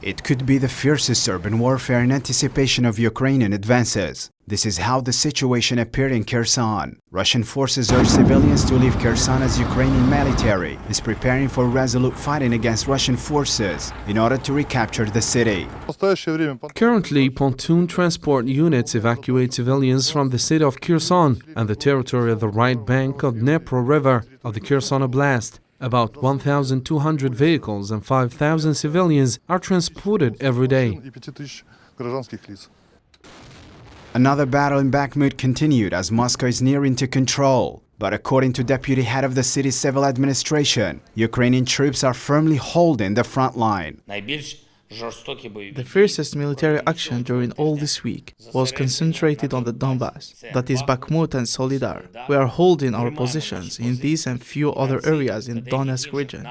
It could be the fiercest urban warfare in anticipation of Ukrainian advances. This is how the situation appeared in Kherson. Russian forces urge civilians to leave Kherson as Ukrainian military is preparing for resolute fighting against Russian forces in order to recapture the city. Currently, pontoon transport units evacuate civilians from the city of Kherson and the territory of the right bank of Dnipro River of the Kherson Oblast. About 1,200 vehicles and 5,000 civilians are transported every day. Another battle in Bakhmut continued as Moscow is nearing to control. But according to Deputy Head of the city's civil administration, Ukrainian troops are firmly holding the front line. The fiercest military action during all this week was concentrated on the Donbass, that is Bakhmut and Solidar. We are holding our positions in these and few other areas in Donetsk region.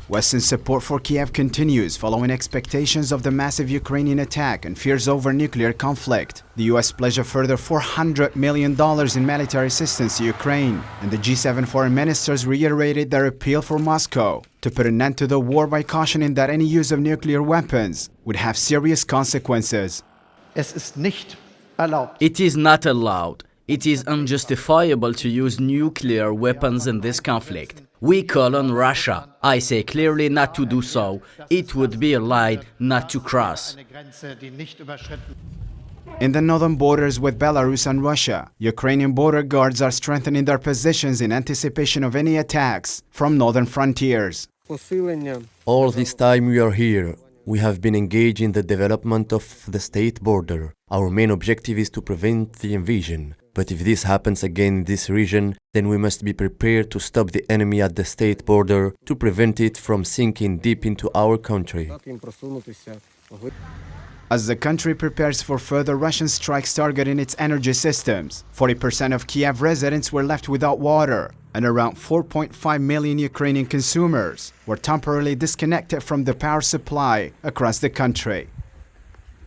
Western support for Kiev continues following expectations of the massive Ukrainian attack and fears over nuclear conflict. The US pledged a further $400 million in military assistance to Ukraine, and the G7 foreign ministers reiterated their appeal for Moscow to put an end to the war by cautioning that any use of nuclear weapons would have serious consequences. It is not allowed. It is unjustifiable to use nuclear weapons in this conflict. We call on Russia. I say clearly not to do so. It would be a line not to cross. In the northern borders with Belarus and Russia, Ukrainian border guards are strengthening their positions in anticipation of any attacks from northern frontiers. All this time we are here, we have been engaged in the development of the state border. Our main objective is to prevent the invasion. But if this happens again in this region, then we must be prepared to stop the enemy at the state border to prevent it from sinking deep into our country. As the country prepares for further Russian strikes targeting its energy systems, 40% of Kiev residents were left without water, and around 4.5 million Ukrainian consumers were temporarily disconnected from the power supply across the country.